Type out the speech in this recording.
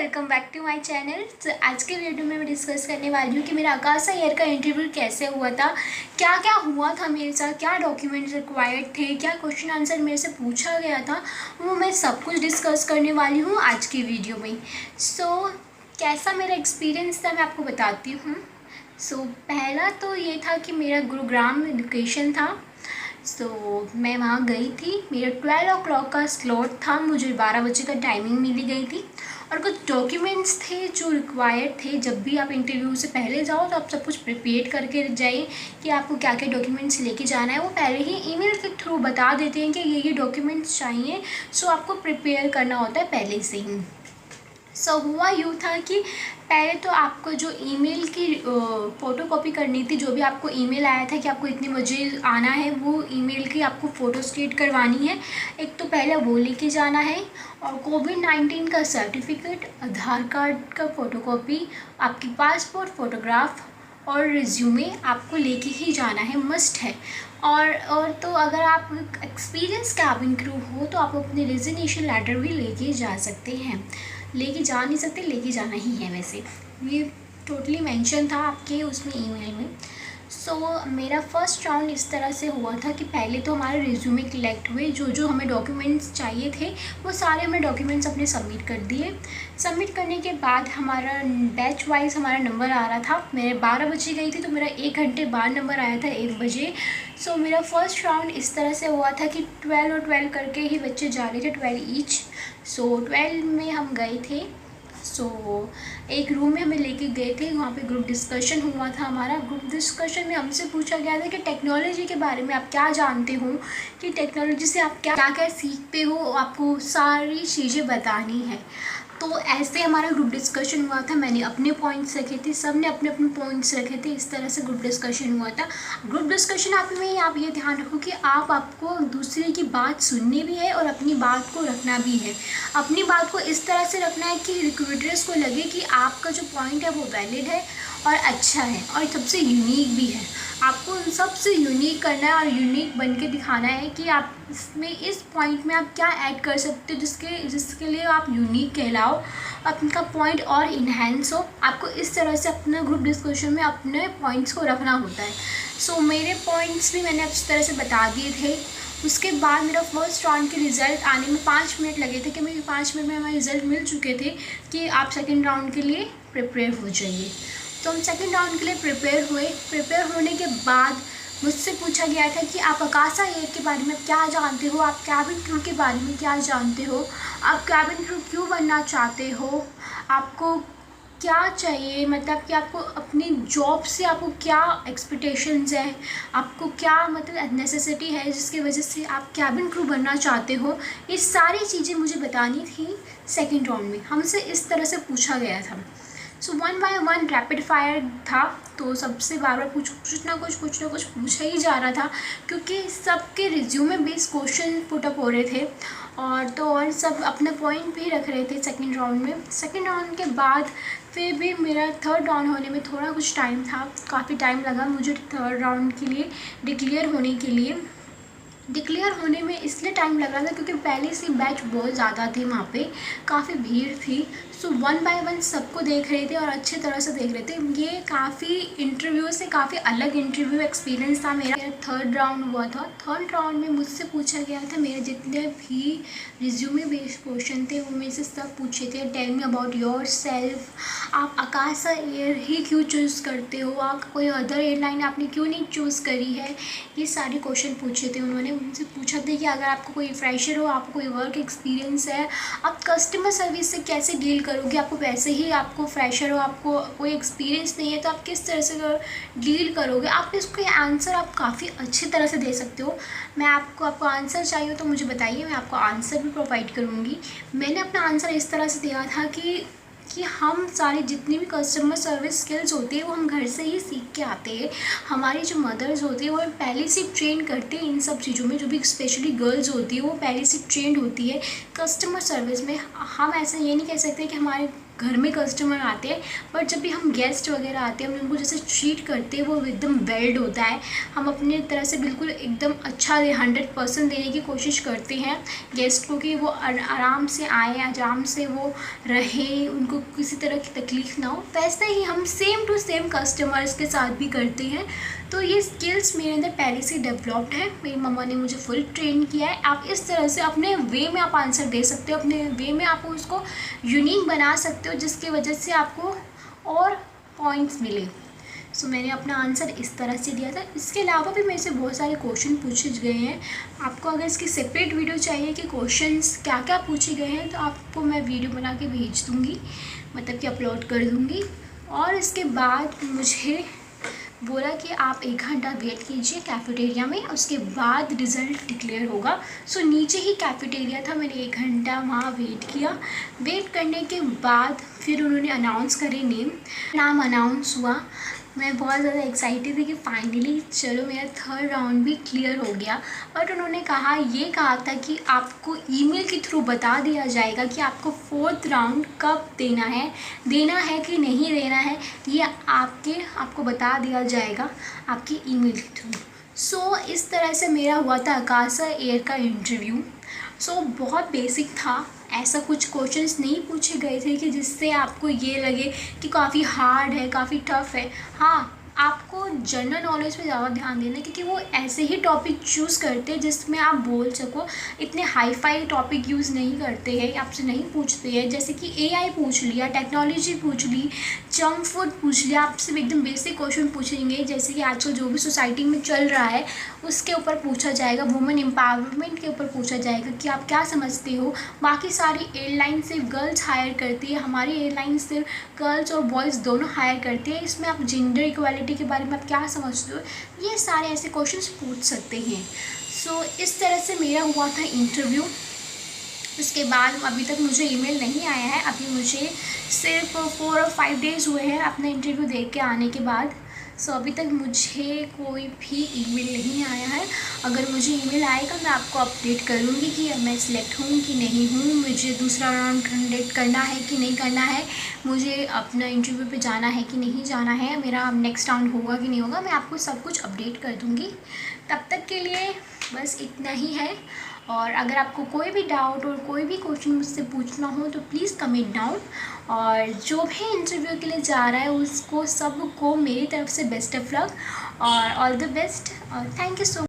Welcome back to my channel. तो आज के वीडियो में मैं डिस्कस करने वाली हूँ कि मेरा आकाश एयर का इंटरव्यू कैसे हुआ था, क्या क्या हुआ था मेरे साथ, क्या डॉक्यूमेंट्स रिक्वायर्ड थे, क्या क्वेश्चन आंसर मेरे से पूछा गया था, वो मैं सब कुछ डिस्कस करने वाली हूँ आज की वीडियो में। कैसा मेरा एक्सपीरियंस था मैं आपको बताती हूँ। पहला तो ये था कि मेरा गुरुग्राम में लोकेशन था। मैं वहाँ गई थी। मेरा 12 o'clock का स्लॉट था, मुझे 12 बजे का टाइमिंग मिली गई थी और कुछ डॉक्यूमेंट्स थे जो रिक्वायर्ड थे। जब भी आप इंटरव्यू से पहले जाओ तो आप सब कुछ प्रिपेयर करके जाइए कि आपको क्या क्या डॉक्यूमेंट्स लेके जाना है। वो पहले ही ईमेल के थ्रू बता देते हैं कि ये डॉक्यूमेंट्स चाहिए, आपको प्रिपेयर करना होता है पहले से ही। हुआ यूँ था कि पहले तो आपको जो ईमेल की फ़ोटोकॉपी करनी थी, जो भी आपको ईमेल आया था कि आपको इतने बजे आना है, वो ईमेल की आपको फ़ोटो स्टेट करवानी है। एक तो पहले वो लेके जाना है और कोविड-19 का सर्टिफिकेट, आधार कार्ड का फ़ोटोकॉपी, आपकी पासपोर्ट फ़ोटोग्राफ और रिज्यूमे आपको लेके ही जाना है, मस्ट है। और तो अगर आप एक्सपीरियंस कैबिन क्रू हो तो आप अपने रेजिग्नेशन लेटर भी लेके जा सकते हैं। लेके जा नहीं सकते, लेके जाना ही है, वैसे ये टोटली मेंशन था आपके उसमें ईमेल में। मेरा फर्स्ट राउंड इस तरह से हुआ था कि पहले तो हमारे रिज्यूमे कलेक्ट हुए, जो हमें डॉक्यूमेंट्स चाहिए थे वो सारे हमने डॉक्यूमेंट्स अपने सबमिट कर दिए। सबमिट करने के बाद हमारा बैच वाइज हमारा नंबर आ रहा था। मैं 12 बजे गई थी तो मेरा 1 घंटे बाद नंबर आया था 1 बजे। मेरा फर्स्ट राउंड इस तरह से हुआ था कि 12 और 12 करके ही बच्चे जा रहे थे, 12 ईच। 12 में हम गए थे। एक रूम में हमें लेके गए थे, वहाँ पे ग्रुप डिस्कशन हुआ था हमारा। ग्रुप डिस्कशन में हमसे पूछा गया था कि टेक्नोलॉजी के बारे में आप क्या जानते हो, कि टेक्नोलॉजी से आप क्या क्या सीखते हो, आपको सारी चीज़ें बतानी है। तो ऐसे हमारा ग्रुप डिस्कशन हुआ था। मैंने अपने पॉइंट्स रखे थे, सब ने अपने अपने पॉइंट्स रखे थे। इस तरह से ग्रुप डिस्कशन हुआ था। ग्रुप डिस्कशन आप ये ध्यान रखो कि आपको दूसरे की बात सुननी भी है और अपनी बात को रखना भी है। अपनी बात को इस तरह से रखना है कि रिक्रूटर्स को लगे कि आपका जो पॉइंट है वो वैलिड है और अच्छा है और सबसे यूनिक भी है। आपको सबसे यूनिक करना है और यूनिक बन के दिखाना है कि आप इसमें इस पॉइंट में आप क्या ऐड कर सकते हो जिसके लिए आप यूनिक कहलाओ, आपका पॉइंट और इन्हेंस हो। आपको इस तरह से अपना ग्रुप डिस्कशन में अपने पॉइंट्स को रखना होता है। मेरे पॉइंट्स भी मैंने इस तरह से बता दिए थे। उसके बाद मेरा फर्स्ट राउंड के रिज़ल्ट आने में 5 मिनट लगे थे कि मेरे 5 मिनट में हमारे रिज़ल्ट मिल चुके थे कि आप सेकेंड राउंड के लिए प्रिपेयर हो जाइए। तो हम सेकेंड राउंड के लिए प्रिपेयर हुए। प्रिपेयर होने के बाद मुझसे पूछा गया था कि आप आकाश एयर के बारे में क्या जानते हो, आप कैबिन क्रू के बारे में क्या जानते हो, आप कैबिन क्रू क्यों बनना चाहते हो, आपको क्या चाहिए, मतलब कि आपको अपनी जॉब से आपको क्या एक्सपेक्टेशंस है, आपको क्या मतलब नेसेसिटी है जिसकी वजह से आप कैबिन क्रू बनना चाहते हो। ये सारी चीज़ें मुझे बतानी थी। सेकेंड राउंड में हमसे इस तरह से पूछा गया था। 1 by 1 रैपिड फायर था, तो सबसे बार बार कुछ ना कुछ पूछा ही जा रहा था क्योंकि सबके resume based question put up हो रहे थे और सब अपने पॉइंट भी रख रहे थे सेकंड राउंड में। सेकंड राउंड के बाद फिर भी मेरा थर्ड राउंड होने में थोड़ा कुछ टाइम था, काफ़ी टाइम लगा मुझे थर्ड राउंड के लिए डिक्लेयर होने के लिए। डिक्लेयर होने में इसलिए टाइम लग रहा था क्योंकि पहले से बैच बहुत ज़्यादा थे, वहाँ पे काफ़ी भीड़ थी। 1 by 1 सबको देख रहे थे और अच्छी तरह से देख रहे थे। ये काफ़ी इंटरव्यू से काफ़ी अलग इंटरव्यू एक्सपीरियंस था मेरा। थर्ड राउंड हुआ था। थर्ड राउंड में मुझसे पूछा गया था मेरे जितने भी रिज्यूमे बेस्ड क्वेश्चन थे वो मेरे से सब पूछे थे। Tell me about yourself, आप आकाश एयर ही क्यों चूज़ करते हो, आप कोई अदर एयरलाइन आपने क्यों नहीं चूज़ करी है, ये सारे क्वेश्चन पूछे थे उन्होंने। मुझसे पूछा था कि अगर आपको कोई फ्रेशर हो, आपको कोई वर्क एक्सपीरियंस है, आप कस्टमर सर्विस से कैसे डील करोगे। आपको वैसे ही आपको फ्रेशर हो, आपको कोई एक्सपीरियंस नहीं है तो आप किस तरह से डील करोगे। आप इसको आंसर आप काफ़ी अच्छी तरह से दे सकते हो। मैं आपको आंसर चाहिए हो तो मुझे बताइए, मैं आपको आंसर भी प्रोवाइड करूँगी। मैंने अपना आंसर इस तरह से दिया था कि हम सारे जितनी भी कस्टमर सर्विस स्किल्स होती है वो हम घर से ही सीख के आते हैं। हमारी जो मदर्स होती है वो पहले से ट्रेन करते हैं इन सब चीज़ों में। जो भी स्पेशली गर्ल्स होती है वो पहले से ट्रेंड होती है कस्टमर सर्विस में। हम ऐसा ये नहीं कह सकते कि हमारे घर में कस्टमर आते हैं, बट जब भी हम गेस्ट वगैरह आते हैं हम उनको जैसे ट्रीट करते हैं वो एकदम वेल्ड होता है। हम अपने तरह से बिल्कुल एकदम अच्छा 100% देने की कोशिश करते हैं गेस्ट को, कि वो आराम से आए, आराम से वो रहे, उनको किसी तरह की तकलीफ़ ना हो। वैसे ही हम सेम टू सेम कस्टमर्स के साथ भी करते हैं। तो ये स्किल्स मेरे अंदर पहले से डेवलप्ड है, मेरी मम्मा ने मुझे फुल ट्रेन किया है। आप इस तरह से अपने वे में आप आंसर दे सकते हो, अपने वे में आप उसको यूनिक बना सकते हो, जिसकी वजह से आपको और पॉइंट्स मिले। सो मैंने अपना आंसर इस तरह से दिया था। इसके अलावा भी मेरे से बहुत सारे क्वेश्चन पूछे गए हैं। आपको अगर इसकी सेपरेट वीडियो चाहिए कि क्वेश्चंस क्या क्या पूछे गए हैं, तो आपको मैं वीडियो बना के भेज दूँगी, मतलब कि अपलोड कर दूँगी। और इसके बाद मुझे बोला कि आप 1 घंटा वेट कीजिए कैफ़ेटेरिया में, उसके बाद रिज़ल्ट डिक्लेयर होगा। सो नीचे ही कैफ़ेटेरिया था, मैंने 1 घंटा वहाँ वेट किया। वेट करने के बाद फिर उन्होंने अनाउंस करे नाम अनाउंस हुआ। मैं बहुत ज़्यादा एक्साइटेड थी कि फाइनली चलो मेरा 3rd राउंड भी क्लियर हो गया। बट उन्होंने ये कहा था कि आपको ईमेल के थ्रू बता दिया जाएगा कि आपको 4th राउंड कब देना है कि नहीं देना है, ये आपको बता दिया जाएगा आपकी ईमेल के थ्रू। सो इस तरह से मेरा हुआ था आकाशा एयर का इंटरव्यू। सो बहुत बेसिक था, ऐसा कुछ क्वेश्चंस नहीं पूछे गए थे कि जिससे आपको ये लगे कि काफ़ी हार्ड है, काफ़ी टफ़ है। हाँ, आपको जनरल नॉलेज पे ज़्यादा ध्यान देना है, क्योंकि वो ऐसे ही टॉपिक चूज़ करते हैं जिसमें आप बोल सको। इतने हाई फाई टॉपिक यूज़ नहीं करते हैं, आपसे नहीं पूछते हैं। जैसे कि AI पूछ लिया, टेक्नोलॉजी पूछ ली, जंक फूड पूछ लिया, आपसे एकदम बेसिक क्वेश्चन पूछेंगे। जैसे कि आजकल जो भी सोसाइटी में चल रहा है उसके ऊपर पूछा जाएगा, वुमेन एम्पावरमेंट के ऊपर पूछा जाएगा कि आप क्या समझते हो। बाकी सारी एयरलाइन सिर्फ गर्ल्स हायर करती है, हमारी एयरलाइन सिर्फ गर्ल्स और बॉयज़ दोनों हायर करती है। इसमें आप जेंडर इक्वालिटी के बारे में आप क्या समझते हो, ये सारे ऐसे क्वेश्चंस पूछ सकते हैं। सो इस तरह से मेरा हुआ था इंटरव्यू। उसके बाद अभी तक मुझे ईमेल नहीं आया है। अभी मुझे सिर्फ 4 और 5 डेज़ हुए हैं अपना इंटरव्यू दे के आने के बाद। सो अभी तक मुझे कोई भी ईमेल नहीं आया है। अगर मुझे ईमेल आएगा मैं आपको अपडेट करूँगी कि मैं सिलेक्ट हूँ कि नहीं हूँ, मुझे दूसरा राउंड कंडक्ट करना है कि नहीं करना है, मुझे अपना इंटरव्यू पे जाना है कि नहीं जाना है, मेरा नेक्स्ट राउंड होगा कि नहीं होगा, मैं आपको सब कुछ अपडेट कर दूँगी। तब तक के लिए बस इतना ही है। और अगर आपको कोई भी डाउट और कोई भी क्वेश्चन मुझसे पूछना हो तो प्लीज़ कमेंट डाउन। और जो भी इंटरव्यू के लिए जा रहा है उसको सबको मेरी तरफ से बेस्ट ऑफ लक और ऑल द बेस्ट। और थैंक यू सो